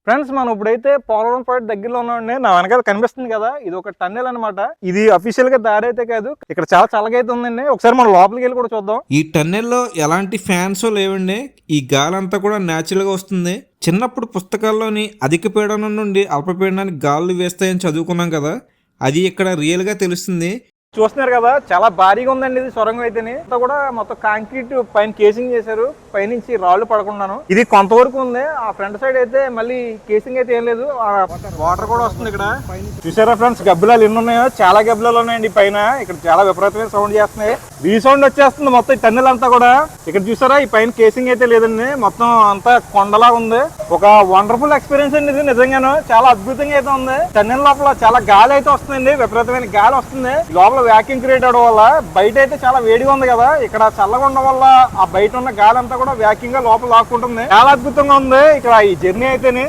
Friends మనం ఇప్పుడైతే Polavaram point దగ్గరలో ఉన్నామండి. నా వెనకాల కనిపిస్తుంది కదా, ఇది ఒక టన్నెల్ అనమాట. ఇది అఫీషియల్ గా దారి అయితే కాదు, ఇక్కడ చాలా చల్లగైతే ఉందండి. ఒకసారి మనం లోపలికి వెళ్ళి కూడా చూద్దాం. ఈ టన్నెల్లో ఎలాంటి ఫ్యాన్స్ లేవండి. ఈ గాలి అంతా కూడా న్యాచురల్ గా వస్తుంది. చిన్నప్పుడు పుస్తకాల్లోని అధిక పీడనం నుండి అల్పపీడనానికి గాలులు వేస్తాయని చదువుకున్నాం కదా, అది ఇక్కడ రియల్ గా తెలుస్తుంది. చూస్తున్నారు కదా, చాలా భారీగా ఉందండి ఇది సొరంగం అయితేనే. అంతా కూడా మొత్తం కాంక్రీట్ పైన కేసింగ్ చేశారు, పైనుంచి రాళ్లు పడకుండాను. ఇది కొంతవరకు ఉంది. ఆ ఫ్రంట్ సైడ్ అయితే మళ్ళీ కేసింగ్ అయితే ఏం లేదు, వాటర్ కూడా వస్తుంది ఇక్కడ. చూసారా ఫ్రెండ్స్, గబ్బిలాలు ఎన్ని ఉన్నాయో, చాలా గబ్బిలాలు ఉన్నాయండి పైన. ఇక్కడ చాలా విపరీతమైన సౌండ్ చేస్తున్నాయి, రీసౌండ్ వచ్చేస్తుంది మొత్తం ఈ టన్నెల్ అంతా కూడా. ఇక్కడ చూసారా, ఈ పైన కేసింగ్ అయితే లేదండి, మొత్తం అంతా కొండలా ఉంది. ఒక వండర్ఫుల్ ఎక్స్పీరియన్స్ అండి ఇది, నిజంగాను చాలా అద్భుతంగా అయితే ఉంది. టన్నెల్ లోపల చాలా గాలి అయితే వస్తుందండి, విపరీతమైన గాలి వస్తుంది. లోపల వ్యాక్యూమ్ క్రియేట్ అవడం వల్ల బయట అయితే చాలా వేడిగా ఉంది కదా, ఇక్కడ చల్లగా ఉండడం వల్ల ఆ బయట ఉన్న గాలి అంతా కూడా వ్యాక్యూమ్ గా లోపల లాక్కుంటుంది. చాలా అద్భుతంగా ఉంది ఇక్కడ ఈ జర్నీ అయితేనే.